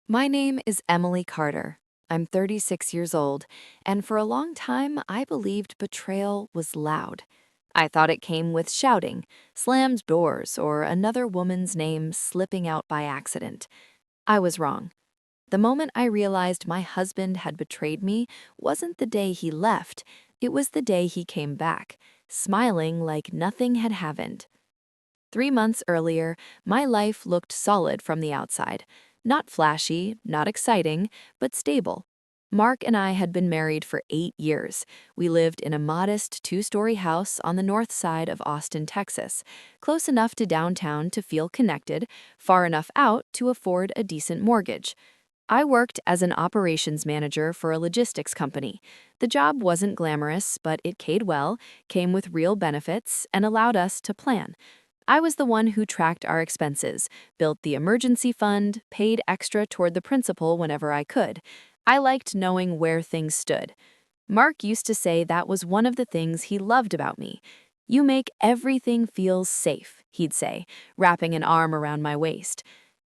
My name is Emily Carter. I'm 36 years old, and for a long time, I believed betrayal was loud. I thought it came with shouting, slammed doors, or another woman's name slipping out by accident. I was wrong. The moment I realized my husband had betrayed me wasn't the day he left, it was the day he came back, smiling like nothing had happened. 3 months earlier, my life looked solid from the outside. Not flashy, not exciting, but stable. Mark and I had been married for 8 years. We lived in a modest two-story house on the north side of Austin, Texas, close enough to downtown to feel connected, far enough out to afford a decent mortgage. I worked as an operations manager for a logistics company. The job wasn't glamorous, but it paid well, came with real benefits, and allowed us to plan. I was the one who tracked our expenses, built the emergency fund, paid extra toward the principal whenever I could. I liked knowing where things stood. Mark used to say that was one of the things he loved about me. You make everything feel safe, he'd say, wrapping an arm around my waist.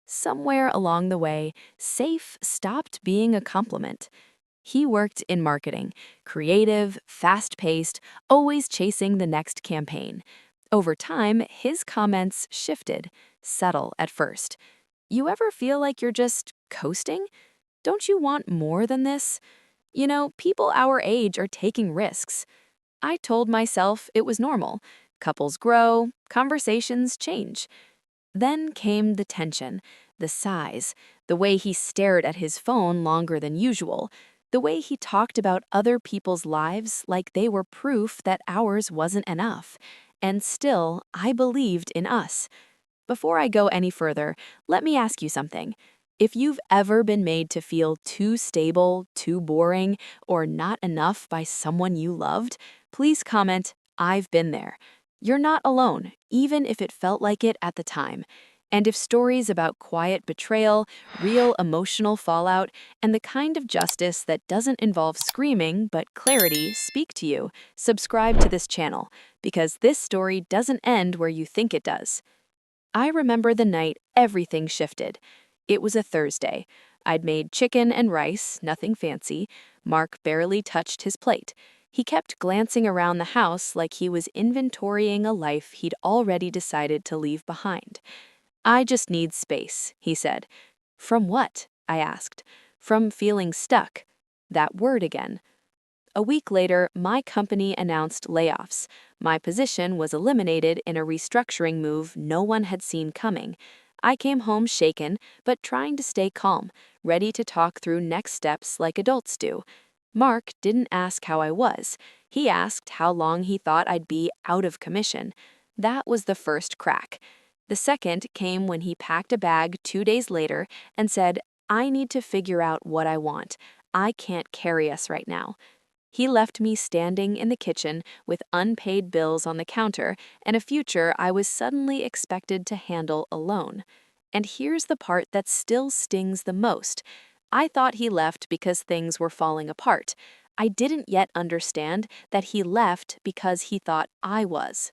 Somewhere along the way, safe stopped being a compliment. He worked in marketing, creative, fast-paced, always chasing the next campaign. Over time, his comments shifted, subtle at first. You ever feel like you're just coasting? Don't you want more than this? People our age are taking risks. I told myself it was normal. Couples grow, conversations change. Then came the tension, the sighs, the way he stared at his phone longer than usual, the way he talked about other people's lives like they were proof that ours wasn't enough. And still, I believed in us. Before I go any further, let me ask you something. If you've ever been made to feel too stable, too boring, or not enough by someone you loved, please comment, "I've been there." You're not alone, even if it felt like it at the time. And if stories about quiet betrayal, real emotional fallout, and the kind of justice that doesn't involve screaming but clarity speak to you, subscribe to this channel, because this story doesn't end where you think it does. I remember the night everything shifted. It was a Thursday. I'd made chicken and rice, nothing fancy. Mark barely touched his plate. He kept glancing around the house like he was inventorying a life he'd already decided to leave behind. "I just need space," he said. "From what?" I asked. "From feeling stuck." That word again. A week later, my company announced layoffs. My position was eliminated in a restructuring move no one had seen coming. I came home shaken, but trying to stay calm, ready to talk through next steps like adults do. Mark didn't ask how I was. He asked how long he thought I'd be out of commission. That was the first crack. The second came when he packed a bag 2 days later and said, "I need to figure out what I want. I can't carry us right now." He left me standing in the kitchen with unpaid bills on the counter and a future I was suddenly expected to handle alone. And here's the part that still stings the most. I thought he left because things were falling apart. I didn't yet understand that he left because he thought I was.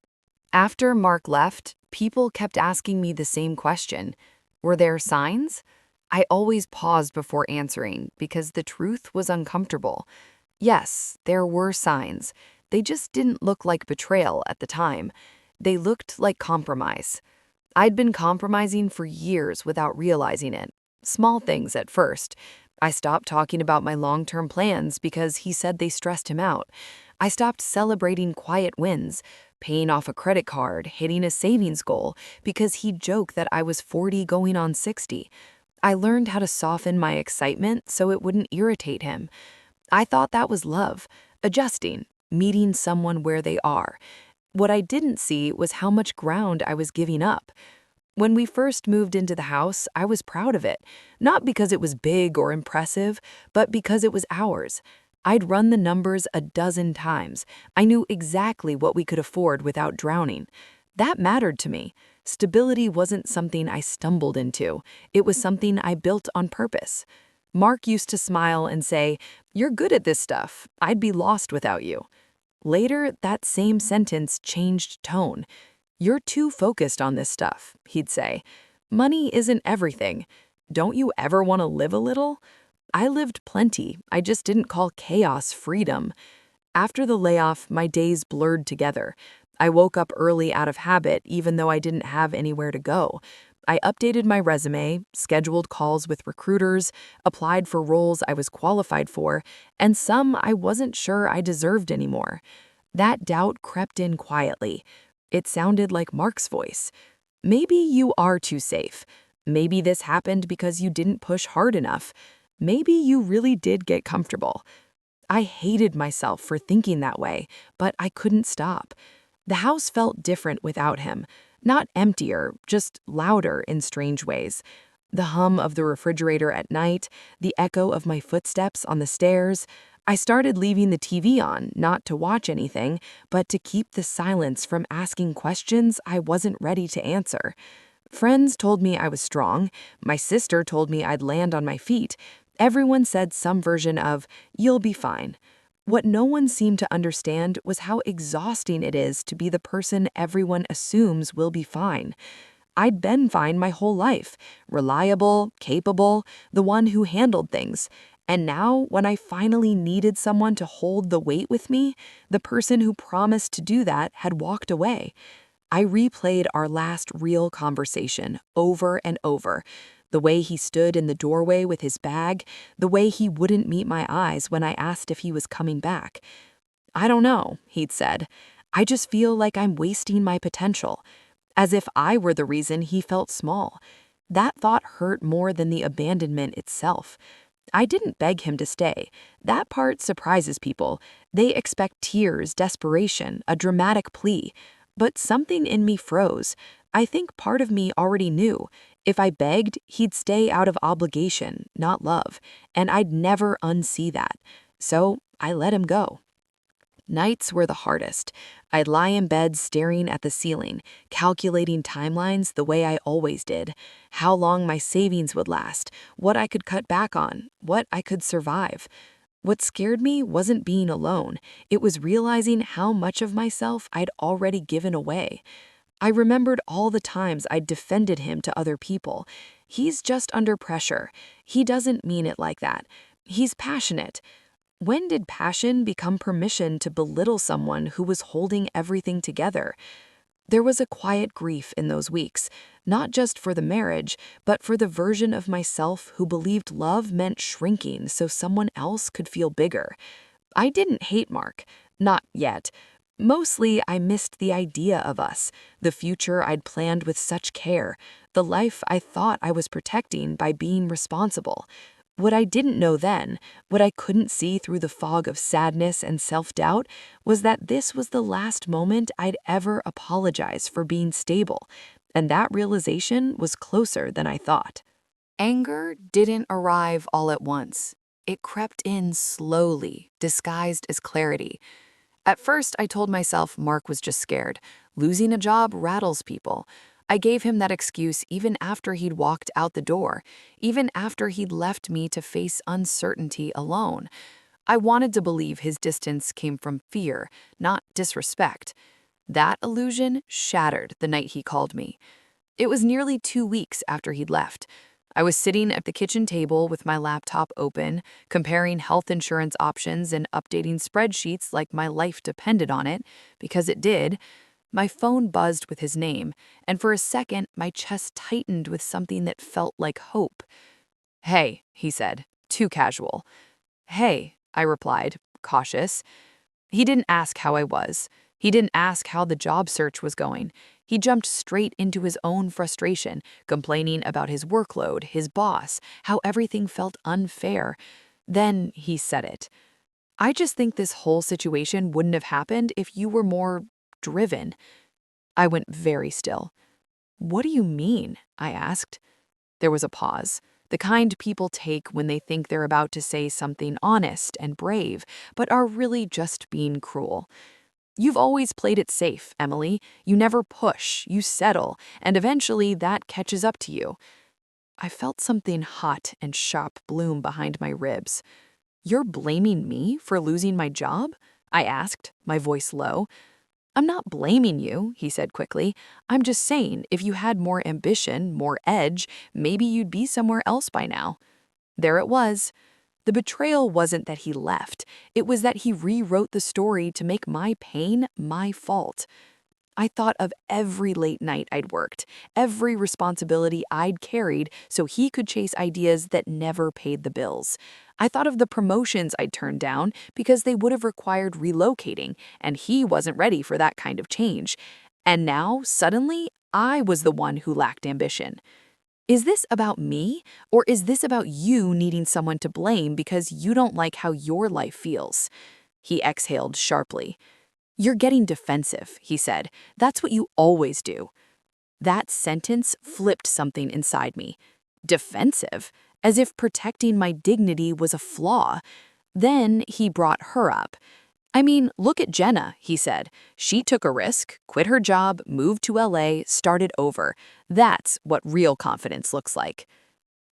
After Mark left, people kept asking me the same question. Were there signs? I always paused before answering because the truth was uncomfortable. Yes, there were signs. They just didn't look like betrayal at the time. They looked like compromise. I'd been compromising for years without realizing it. Small things at first. I stopped talking about my long-term plans because he said they stressed him out. I stopped celebrating quiet wins, paying off a credit card, hitting a savings goal because he'd joke that I was 40 going on 60. I learned how to soften my excitement so it wouldn't irritate him. I thought that was love, adjusting, meeting someone where they are. What I didn't see was how much ground I was giving up. When we first moved into the house, I was proud of it, not because it was big or impressive, but because it was ours. I'd run the numbers a dozen times. I knew exactly what we could afford without drowning. That mattered to me. Stability wasn't something I stumbled into. It was something I built on purpose. Mark used to smile and say, "You're good at this stuff. I'd be lost without you." Later, that same sentence changed tone. "You're too focused on this stuff," he'd say. "Money isn't everything." Don't you ever want to live a little? I lived plenty. I just didn't call chaos freedom. After the layoff, my days blurred together. I woke up early out of habit, even though I didn't have anywhere to go. I updated my resume, scheduled calls with recruiters, applied for roles I was qualified for, and some I wasn't sure I deserved anymore. That doubt crept in quietly. It sounded like Mark's voice. Maybe you are too safe. Maybe this happened because you didn't push hard enough. Maybe you really did get comfortable. I hated myself for thinking that way, but I couldn't stop. The house felt different without him. Not emptier, just louder in strange ways. The hum of the refrigerator at night, the echo of my footsteps on the stairs. I started leaving the TV on, not to watch anything, but to keep the silence from asking questions I wasn't ready to answer. Friends told me I was strong. My sister told me I'd land on my feet. Everyone said some version of, "You'll be fine." What no one seemed to understand was how exhausting it is to be the person everyone assumes will be fine. I'd been fine my whole life, reliable, capable, the one who handled things. And now, when I finally needed someone to hold the weight with me, the person who promised to do that had walked away. I replayed our last real conversation over and over. The way he stood in the doorway with his bag, the way he wouldn't meet my eyes when I asked if he was coming back. "I don't know," he'd said. "I just feel like I'm wasting my potential." As if I were the reason he felt small. That thought hurt more than the abandonment itself. I didn't beg him to stay. That part surprises people. They expect tears, desperation, a dramatic plea. But something in me froze. I think part of me already knew. If I begged, he'd stay out of obligation, not love. And I'd never unsee that. So I let him go. Nights were the hardest. I'd lie in bed staring at the ceiling, calculating timelines the way I always did, how long my savings would last, what I could cut back on, what I could survive. What scared me wasn't being alone. It was realizing how much of myself I'd already given away. I remembered all the times I'd defended him to other people. He's just under pressure. He doesn't mean it like that. He's passionate. When did passion become permission to belittle someone who was holding everything together? There was a quiet grief in those weeks, not just for the marriage, but for the version of myself who believed love meant shrinking so someone else could feel bigger. I didn't hate Mark, not yet. Mostly, I missed the idea of us, the future I'd planned with such care, the life I thought I was protecting by being responsible. What I didn't know then, what I couldn't see through the fog of sadness and self-doubt, was that this was the last moment I'd ever apologize for being stable, and that realization was closer than I thought. Anger didn't arrive all at once. It crept in slowly, disguised as clarity. At first, I told myself Mark was just scared. Losing a job rattles people. I gave him that excuse even after he'd walked out the door, even after he'd left me to face uncertainty alone. I wanted to believe his distance came from fear, not disrespect. That illusion shattered the night he called me. It was nearly 2 weeks after he'd left. I was sitting at the kitchen table with my laptop open, comparing health insurance options and updating spreadsheets like my life depended on it, because it did. My phone buzzed with his name, and for a second, my chest tightened with something that felt like hope. "Hey," he said, too casual. "Hey," I replied, cautious. He didn't ask how I was. He didn't ask how the job search was going. He jumped straight into his own frustration, complaining about his workload, his boss, how everything felt unfair. Then he said it. "I just think this whole situation wouldn't have happened if you were more driven." I went very still. "What do you mean?" I asked. There was a pause, the kind people take when they think they're about to say something honest and brave, but are really just being cruel. "You've always played it safe, Emily. You never push, you settle, and eventually that catches up to you." I felt something hot and sharp bloom behind my ribs. "You're blaming me for losing my job?" I asked, my voice low. I'm not blaming you, he said quickly. I'm just saying, if you had more ambition, more edge, maybe you'd be somewhere else by now. There it was. The betrayal wasn't that he left, it was that he rewrote the story to make my pain my fault. I thought of every late night I'd worked, every responsibility I'd carried so he could chase ideas that never paid the bills. I thought of the promotions I'd turned down because they would have required relocating, and he wasn't ready for that kind of change. And now, suddenly, I was the one who lacked ambition. Is this about me, or is this about you needing someone to blame because you don't like how your life feels? He exhaled sharply. You're getting defensive, he said. That's what you always do. That sentence flipped something inside me. Defensive? As if protecting my dignity was a flaw. Then he brought her up. I mean, look at Jenna, he said. She took a risk, quit her job, moved to LA, started over. That's what real confidence looks like.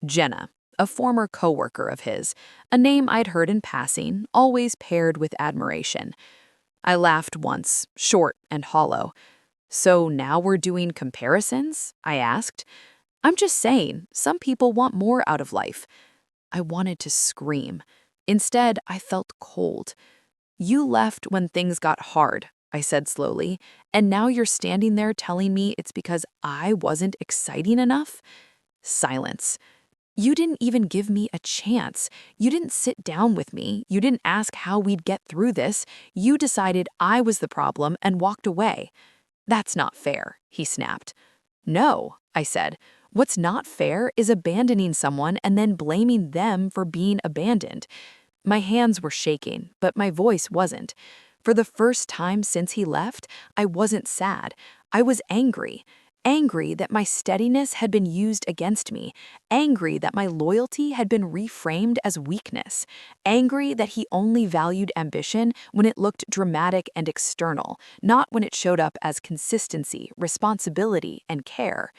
Jenna, a former coworker of his, a name I'd heard in passing, always paired with admiration. I laughed once, short and hollow. So now we're doing comparisons? I asked. I'm just saying, some people want more out of life. I wanted to scream. Instead, I felt cold. You left when things got hard, I said slowly, and now you're standing there telling me it's because I wasn't exciting enough? Silence. You didn't even give me a chance. You didn't sit down with me. You didn't ask how we'd get through this. You decided I was the problem and walked away. That's not fair, he snapped. No, I said. What's not fair is abandoning someone and then blaming them for being abandoned. My hands were shaking, but my voice wasn't. For the first time since he left, I wasn't sad. I was angry. Angry that my steadiness had been used against me. Angry that my loyalty had been reframed as weakness. Angry that he only valued ambition when it looked dramatic and external, not when it showed up as consistency, responsibility, and care.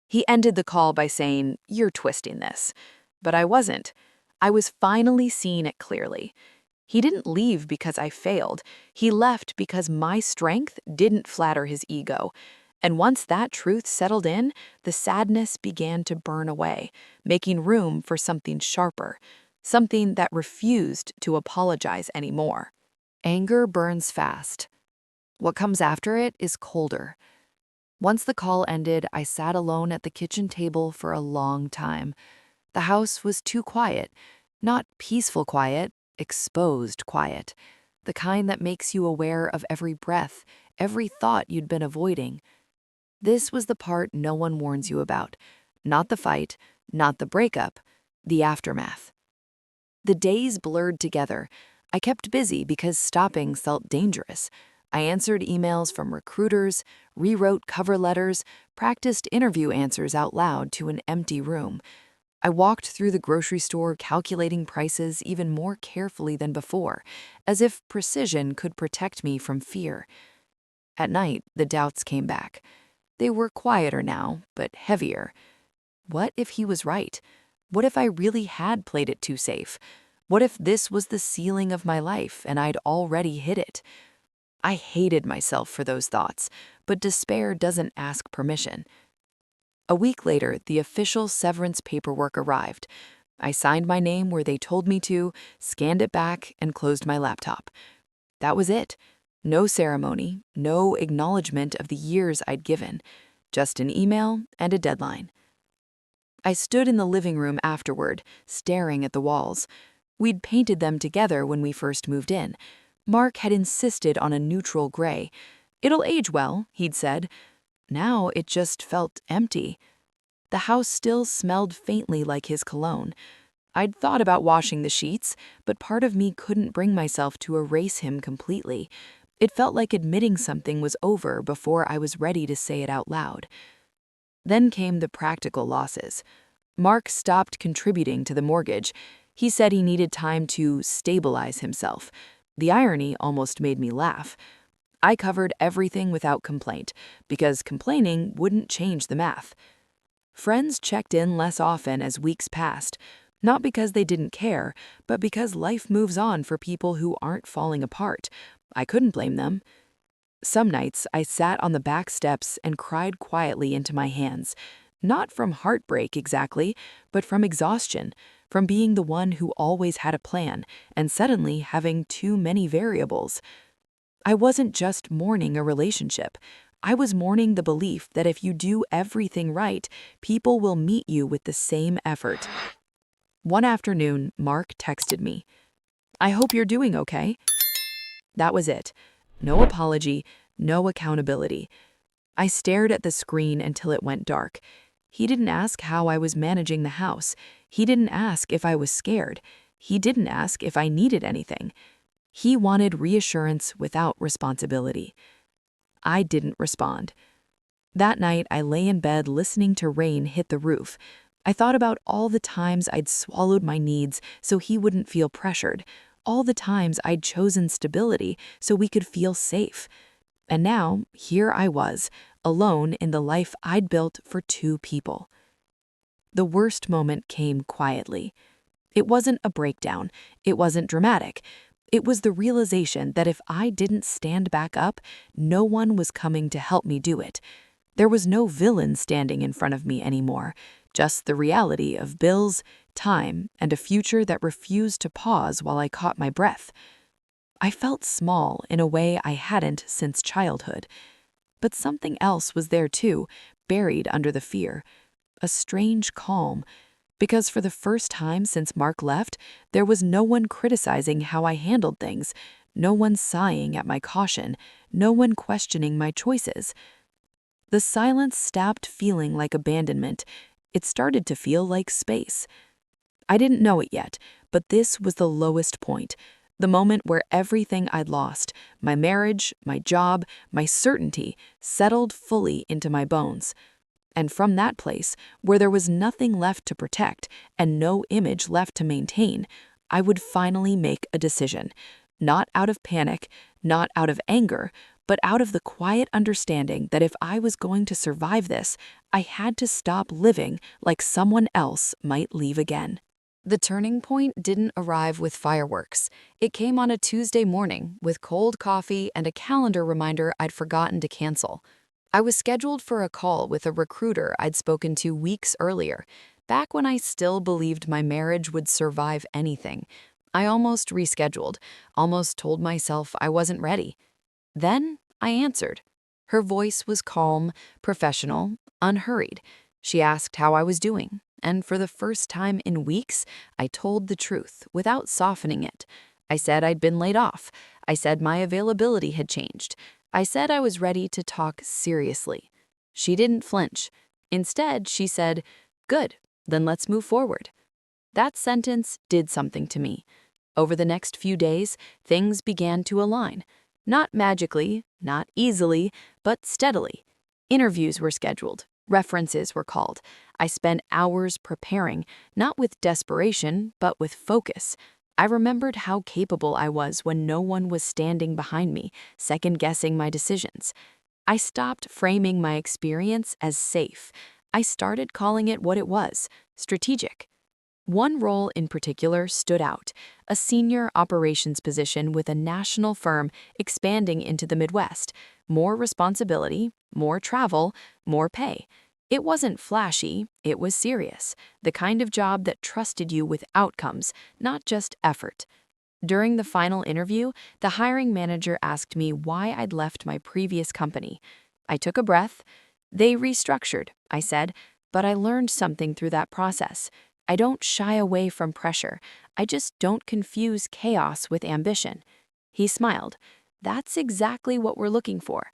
He ended the call by saying, "You're twisting this." But I wasn't. I was finally seeing it clearly. He didn't leave because I failed. He left because my strength didn't flatter his ego. And once that truth settled in, the sadness began to burn away, making room for something sharper, something that refused to apologize anymore. Anger burns fast. What comes after it is colder. Once the call ended, I sat alone at the kitchen table for a long time. The house was too quiet, not peaceful quiet, exposed quiet, the kind that makes you aware of every breath, every thought you'd been avoiding. This was the part no one warns you about. Not the fight, not the breakup, the aftermath. The days blurred together. I kept busy because stopping felt dangerous. I answered emails from recruiters, rewrote cover letters, practiced interview answers out loud to an empty room. I walked through the grocery store calculating prices even more carefully than before, as if precision could protect me from fear. At night, the doubts came back. They were quieter now, but heavier. What if he was right? What if I really had played it too safe? What if this was the ceiling of my life and I'd already hit it? I hated myself for those thoughts, but despair doesn't ask permission. A week later, the official severance paperwork arrived. I signed my name where they told me to, scanned it back, and closed my laptop. That was it. No ceremony, no acknowledgement of the years I'd given, just an email and a deadline. I stood in the living room afterward, staring at the walls. We'd painted them together when we first moved in. Mark had insisted on a neutral gray. It'll age well, he'd said. Now it just felt empty. The house still smelled faintly like his cologne. I'd thought about washing the sheets, but part of me couldn't bring myself to erase him completely. It felt like admitting something was over before I was ready to say it out loud. Then came the practical losses. Mark stopped contributing to the mortgage. He said he needed time to stabilize himself. The irony almost made me laugh. I covered everything without complaint, because complaining wouldn't change the math. Friends checked in less often as weeks passed, not because they didn't care, but because life moves on for people who aren't falling apart. I couldn't blame them. Some nights, I sat on the back steps and cried quietly into my hands, not from heartbreak exactly, but from exhaustion, from being the one who always had a plan and suddenly having too many variables. I wasn't just mourning a relationship. I was mourning the belief that if you do everything right, people will meet you with the same effort. One afternoon, Mark texted me, "I hope you're doing okay." That was it. No apology, no accountability. I stared at the screen until it went dark. He didn't ask how I was managing the house. He didn't ask if I was scared. He didn't ask if I needed anything. He wanted reassurance without responsibility. I didn't respond. That night, I lay in bed listening to rain hit the roof. I thought about all the times I'd swallowed my needs so he wouldn't feel pressured, all the times I'd chosen stability so we could feel safe. And now, here I was, alone in the life I'd built for two people. The worst moment came quietly. It wasn't a breakdown. It wasn't dramatic. It was the realization that if I didn't stand back up, no one was coming to help me do it. There was no villain standing in front of me anymore, just the reality of bills, time, and a future that refused to pause while I caught my breath. I felt small in a way I hadn't since childhood. But something else was there too, buried under the fear. A strange calm. Because for the first time since Mark left, there was no one criticizing how I handled things, no one sighing at my caution, no one questioning my choices. The silence stopped feeling like abandonment. It started to feel like space. I didn't know it yet, but this was the lowest point, the moment where everything I'd lost, my marriage, my job, my certainty, settled fully into my bones. And from that place, where there was nothing left to protect and no image left to maintain, I would finally make a decision. Not out of panic, not out of anger, but out of the quiet understanding that if I was going to survive this, I had to stop living like someone else might leave again. The turning point didn't arrive with fireworks. It came on a Tuesday morning with cold coffee and a calendar reminder I'd forgotten to cancel. I was scheduled for a call with a recruiter I'd spoken to weeks earlier, back when I still believed my marriage would survive anything. I almost rescheduled, almost told myself I wasn't ready. Then I answered. Her voice was calm, professional, unhurried. She asked how I was doing, and for the first time in weeks, I told the truth without softening it. I said I'd been laid off. I said my availability had changed. I said I was ready to talk seriously. She didn't flinch. Instead, she said, "Good, then let's move forward." That sentence did something to me. Over the next few days, things began to align. Not magically, not easily, but steadily. Interviews were scheduled. References were called. I spent hours preparing, not with desperation, but with focus. I remembered how capable I was when no one was standing behind me, second-guessing my decisions. I stopped framing my experience as safe. I started calling it what it was, strategic. One role in particular stood out, a senior operations position with a national firm expanding into the Midwest. More responsibility, more travel, more pay. It wasn't flashy, it was serious, the kind of job that trusted you with outcomes, not just effort. During the final interview, the hiring manager asked me why I'd left my previous company. I took a breath. "They restructured," I said, "but I learned something through that process. I don't shy away from pressure. I just don't confuse chaos with ambition." He smiled. "That's exactly what we're looking for."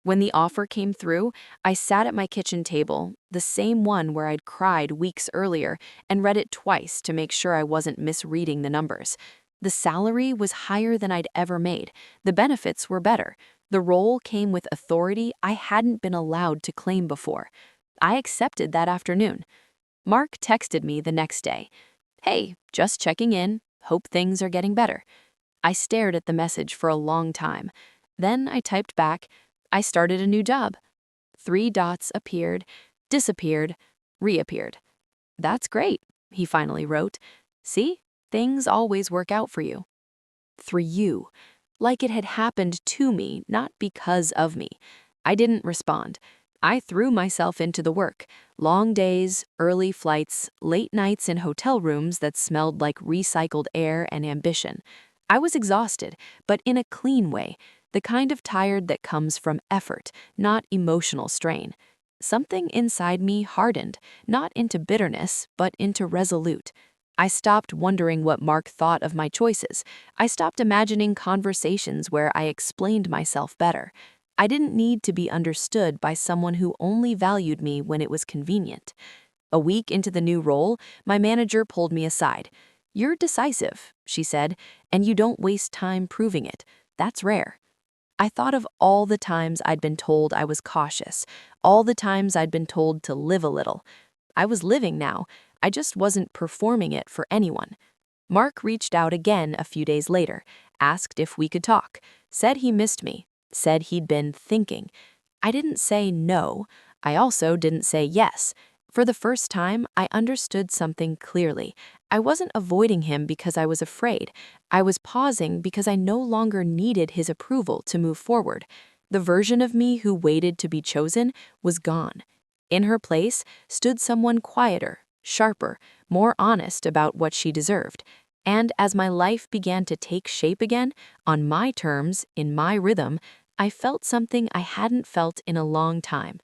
When the offer came through, I sat at my kitchen table, the same one where I'd cried weeks earlier, and read it twice to make sure I wasn't misreading the numbers. The salary was higher than I'd ever made. The benefits were better. The role came with authority I hadn't been allowed to claim before. I accepted that afternoon. Mark texted me the next day. "Hey, just checking in. Hope things are getting better." I stared at the message for a long time. Then I typed back, "I started a new job." 3 dots appeared, disappeared, reappeared. "That's great," he finally wrote. "See, things always work out for you." For you. like it had happened to me, not because of me. I didn't respond. I threw myself into the work. Long days, early flights, late nights in hotel rooms that smelled like recycled air and ambition. I was exhausted, but in a clean way, the kind of tired that comes from effort, not emotional strain. Something inside me hardened, not into bitterness, but into resolute. I stopped wondering what Mark thought of my choices. I stopped imagining conversations where I explained myself better. I didn't need to be understood by someone who only valued me when it was convenient. A week into the new role, my manager pulled me aside. "You're decisive," she said, "and you don't waste time proving it. That's rare." I thought of all the times I'd been told I was cautious, all the times I'd been told to live a little. I was living now, I just wasn't performing it for anyone. Mark reached out again a few days later, asked if we could talk, said he missed me, said he'd been thinking. I didn't say no. I also didn't say yes. For the first time, I understood something clearly. I wasn't avoiding him because I was afraid. I was pausing because I no longer needed his approval to move forward. The version of me who waited to be chosen was gone. In her place stood someone quieter, sharper, more honest about what she deserved. And as my life began to take shape again, on my terms, in my rhythm, I felt something I hadn't felt in a long time.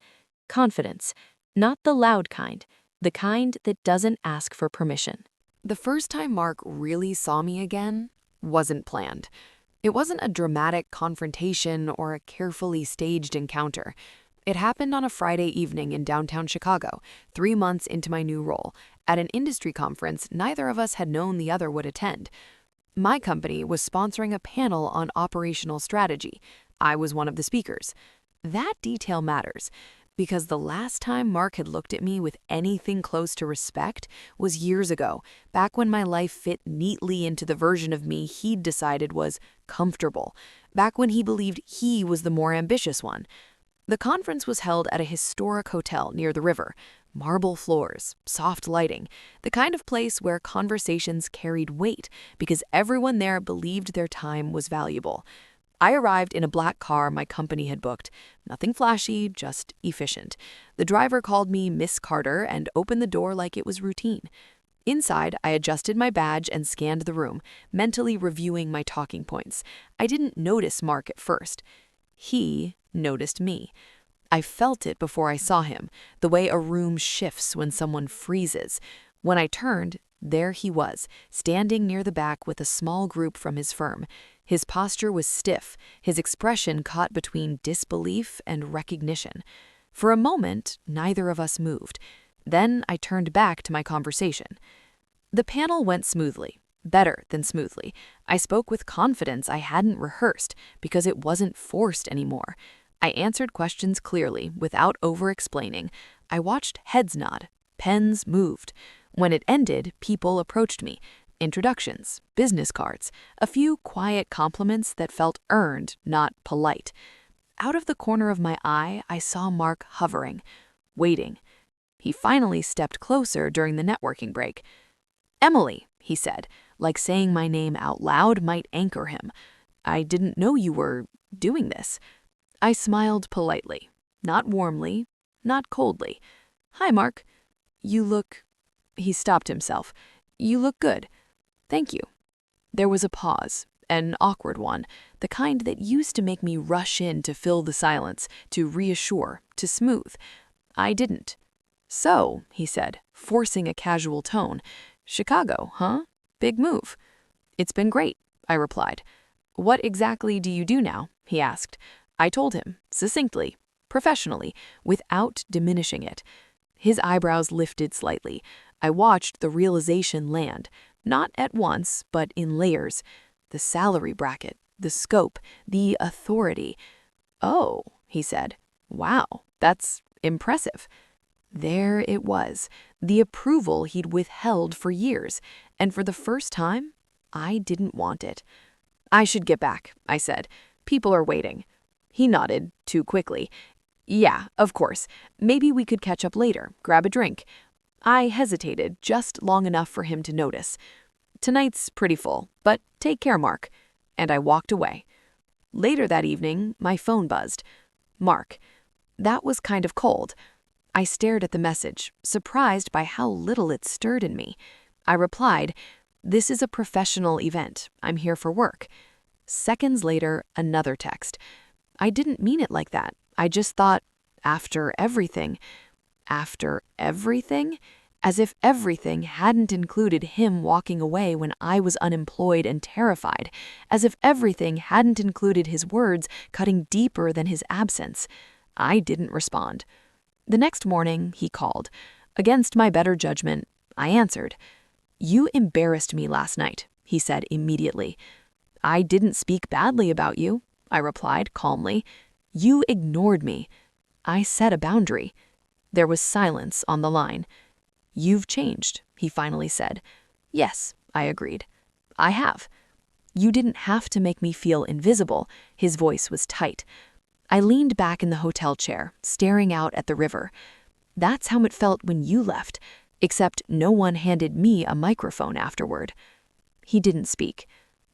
Confidence. Not the loud kind, the kind that doesn't ask for permission. The first time Mark really saw me again wasn't planned. It wasn't a dramatic confrontation or a carefully staged encounter. It happened on a Friday evening in downtown Chicago, 3 months into my new role, at an industry conference neither of us had known the other would attend. My company was sponsoring a panel on operational strategy. I was one of the speakers. That detail matters, because the last time Mark had looked at me with anything close to respect was years ago, back when my life fit neatly into the version of me he'd decided was comfortable, back when he believed he was the more ambitious one. The conference was held at a historic hotel near the river. Marble floors, soft lighting, the kind of place where conversations carried weight because everyone there believed their time was valuable. I arrived in a black car my company had booked. Nothing flashy, just efficient. The driver called me Miss Carter and opened the door like it was routine. Inside, I adjusted my badge and scanned the room, mentally reviewing my talking points. I didn't notice Mark at first. He noticed me. I felt it before I saw him, the way a room shifts when someone freezes. When I turned, there he was, standing near the back with a small group from his firm. His posture was stiff, his expression caught between disbelief and recognition. For a moment, neither of us moved. Then I turned back to my conversation. The panel went smoothly, better than smoothly. I spoke with confidence I hadn't rehearsed because it wasn't forced anymore. I answered questions clearly, without over-explaining. I watched heads nod, pens moved. When it ended, people approached me. Introductions, business cards, a few quiet compliments that felt earned, not polite. Out of the corner of my eye, I saw Mark hovering, waiting. He finally stepped closer during the networking break. "Emily," he said, like saying my name out loud might anchor him. "I didn't know you were doing this." I smiled politely, not warmly, not coldly. "Hi, Mark. You look—" He stopped himself. "You look good. Thank you." There was a pause, an awkward one, the kind that used to make me rush in to fill the silence, to reassure, to smooth. I didn't. "So," he said, forcing a casual tone, "Chicago, huh? Big move." "It's been great," I replied. "What exactly do you do now?" he asked. I told him, succinctly, professionally, without diminishing it. His eyebrows lifted slightly. I watched the realization land, not at once, but in layers. The salary bracket, the scope, the authority. "Oh," he said. "Wow, that's impressive." There it was, the approval he'd withheld for years, and for the first time, I didn't want it. "I should get back," I said. "People are waiting." He nodded, too quickly. "Yeah, of course. Maybe we could catch up later, grab a drink." I hesitated just long enough for him to notice. "Tonight's pretty full, but take care, Mark." And I walked away. Later that evening, my phone buzzed. Mark. That was kind of cold. I stared at the message, surprised by how little it stirred in me. I replied, "This is a professional event. I'm here for work." Seconds later, another text. I didn't mean it like that. I just thought, after everything. After everything? As if everything hadn't included him walking away when I was unemployed and terrified. As if everything hadn't included his words cutting deeper than his absence. I didn't respond. The next morning, he called. Against my better judgment, I answered. "You embarrassed me last night," he said immediately. "I didn't speak badly about you," I replied calmly. "You ignored me. I set a boundary." There was silence on the line. "You've changed," he finally said. "Yes," I agreed. "I have." "You didn't have to make me feel invisible." His voice was tight. I leaned back in the hotel chair, staring out at the river. "That's how it felt when you left, except no one handed me a microphone afterward." He didn't speak.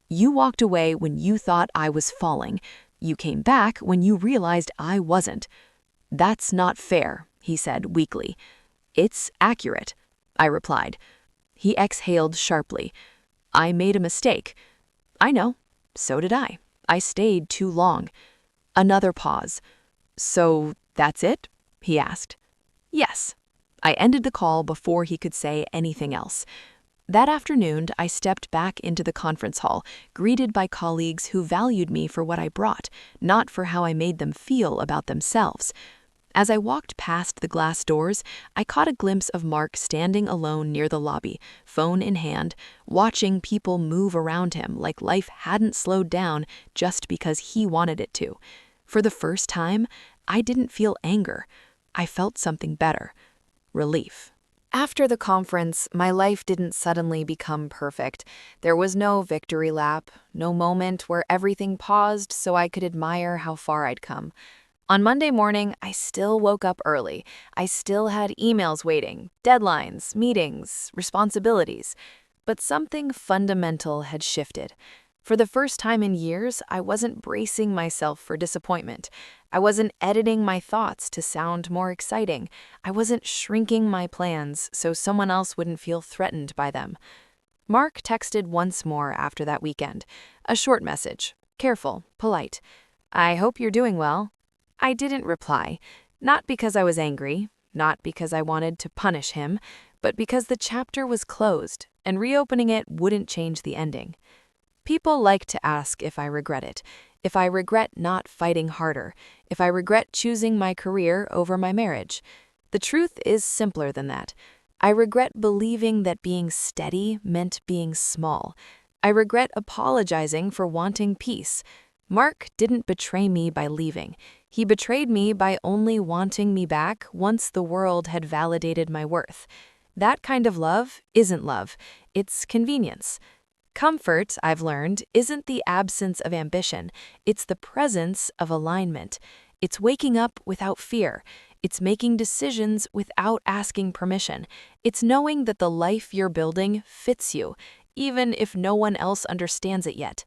"You walked away when you thought I was falling. You came back when you realized I wasn't." "That's not fair," he said weakly. "It's accurate," I replied. He exhaled sharply. "I made a mistake." "I know. So did I. I stayed too long." Another pause. "So that's it?" he asked. "Yes." I ended the call before he could say anything else. That afternoon, I stepped back into the conference hall, greeted by colleagues who valued me for what I brought, not for how I made them feel about themselves. As I walked past the glass doors, I caught a glimpse of Mark standing alone near the lobby, phone in hand, watching people move around him like life hadn't slowed down just because he wanted it to. For the first time, I didn't feel anger. I felt something better. Relief. After the conference, my life didn't suddenly become perfect. There was no victory lap, no moment where everything paused so I could admire how far I'd come. On Monday morning, I still woke up early. I still had emails waiting, deadlines, meetings, responsibilities. But something fundamental had shifted. For the first time in years, I wasn't bracing myself for disappointment. I wasn't editing my thoughts to sound more exciting. I wasn't shrinking my plans so someone else wouldn't feel threatened by them. Mark texted once more after that weekend. A short message, careful, polite. "I hope you're doing well." I didn't reply, not because I was angry, not because I wanted to punish him, but because the chapter was closed, and reopening it wouldn't change the ending. People like to ask if I regret it, if I regret not fighting harder, if I regret choosing my career over my marriage. The truth is simpler than that. I regret believing that being steady meant being small. I regret apologizing for wanting peace. Mark didn't betray me by leaving. He betrayed me by only wanting me back once the world had validated my worth. That kind of love isn't love. It's convenience. Comfort, I've learned, isn't the absence of ambition. It's the presence of alignment. It's waking up without fear. It's making decisions without asking permission. It's knowing that the life you're building fits you, even if no one else understands it yet.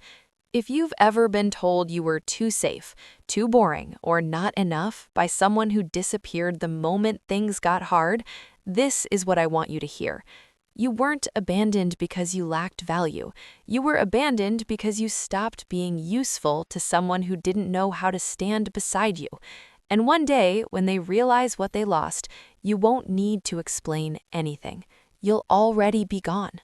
If you've ever been told you were too safe, too boring, or not enough by someone who disappeared the moment things got hard, this is what I want you to hear. You weren't abandoned because you lacked value. You were abandoned because you stopped being useful to someone who didn't know how to stand beside you. And one day, when they realize what they lost, you won't need to explain anything. You'll already be gone.